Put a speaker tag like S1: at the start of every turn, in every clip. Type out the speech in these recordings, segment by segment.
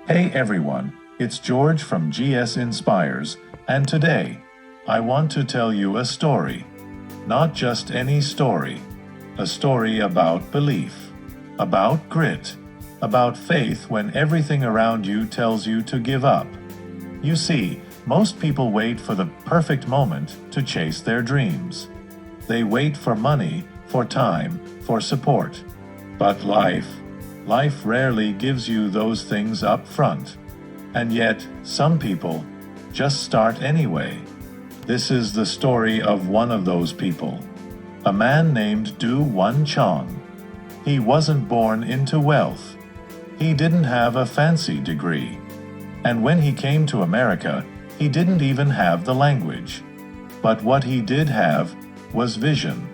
S1: Hey everyone, it's George from GS Inspires, and today, I want to tell you a story. Not just any story. A story about belief, about grit, about faith when everything around you tells you to give up. You see, most people wait for the perfect moment to chase their dreams. They wait for money, for time, for support. But life rarely gives you those things up front. And yet, some people just start anyway. This is the story of one of those people. A man named Do Won Chang. He wasn't born into wealth. He didn't have a fancy degree. And when he came to America, he didn't even have the language. But what he did have was vision.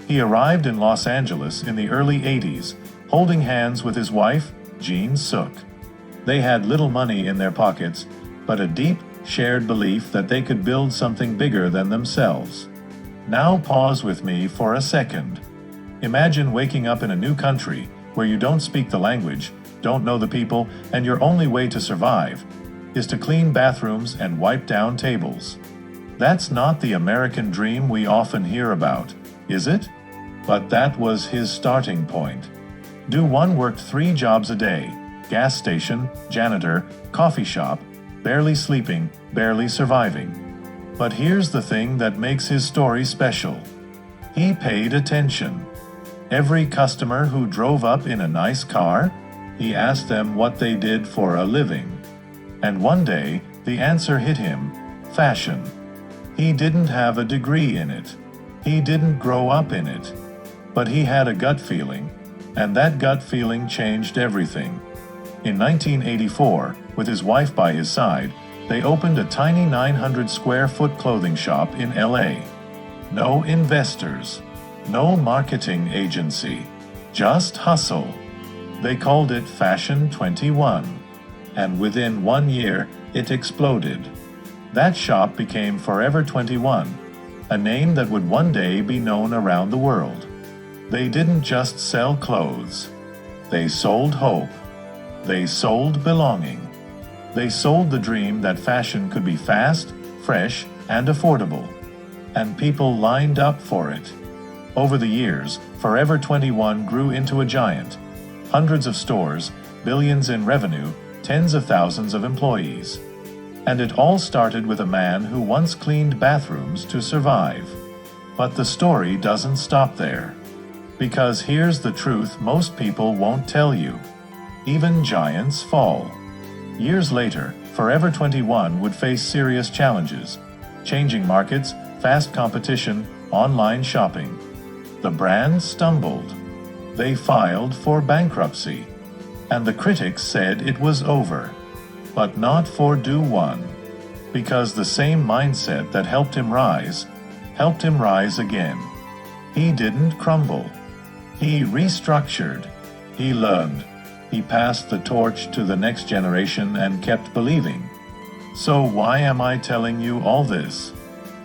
S1: He arrived in Los Angeles in the early 80s, holding hands with his wife, Jean Suk. They had little money in their pockets, but a deep, shared belief that they could build something bigger than themselves. Now pause with me for a second. Imagine waking up in a new country where you don't speak the language, don't know the people, and your only way to survive is to clean bathrooms and wipe down tables. That's not the American dream we often hear about, is it? But that was his starting point. Do Won worked 3 jobs a day: gas station, janitor, coffee shop, barely sleeping, barely surviving. But here's the thing that makes his story special. He paid attention. Every customer who drove up in a nice car, he asked them what they did for a living. And one day, the answer hit him: fashion. He didn't have a degree in it. He didn't grow up in it. But he had a gut feeling. And that gut feeling changed everything. In 1984, with his wife by his side, they opened a tiny 900-square-foot clothing shop in LA. No investors, no marketing agency, just hustle. They called it Fashion 21. And within 1 year, it exploded. That shop became Forever 21, a name that would one day be known around the world. They didn't just sell clothes. They sold hope. They sold belonging. They sold the dream that fashion could be fast, fresh, and affordable. And people lined up for it. Over the years, Forever 21 grew into a giant. Hundreds of stores, billions in revenue, tens of thousands of employees. And it all started with a man who once cleaned bathrooms to survive. But the story doesn't stop there. Because here's the truth most people won't tell you. Even giants fall. Years later, Forever 21 would face serious challenges: changing markets, fast competition, online shopping. The brand stumbled. They filed for bankruptcy. And the critics said it was over. But not for Do Won. Because the same mindset that helped him rise again. He didn't crumble. He restructured. He learned. He passed the torch to the next generation and kept believing. So why am I telling you all this?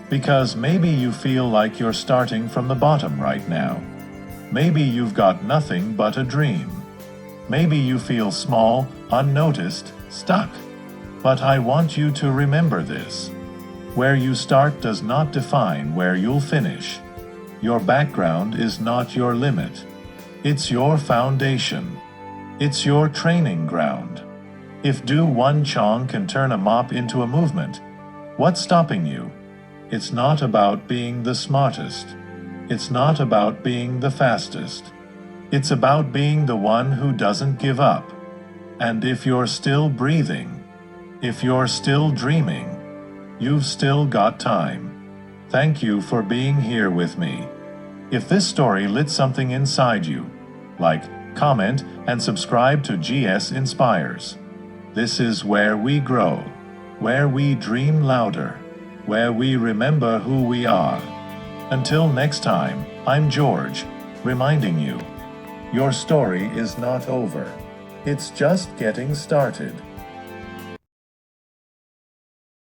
S1: Because maybe you feel like you're starting from the bottom right now. Maybe you've got nothing but a dream. Maybe you feel small, unnoticed, stuck. But I want you to remember this. Where you start does not define where you'll finish. Your background is not your limit. It's your foundation. It's your training ground. If Do Won Chang can turn a mop into a movement, what's stopping you? It's not about being the smartest. It's not about being the fastest. It's about being the one who doesn't give up. And if you're still breathing, if you're still dreaming, you've still got time. Thank you for being here with me. If this story lit something inside you, like, comment, and subscribe to GS Inspires. This is where we grow, where we dream louder, where we remember who we are. Until next time, I'm George, reminding you, your story is not over. It's just getting started.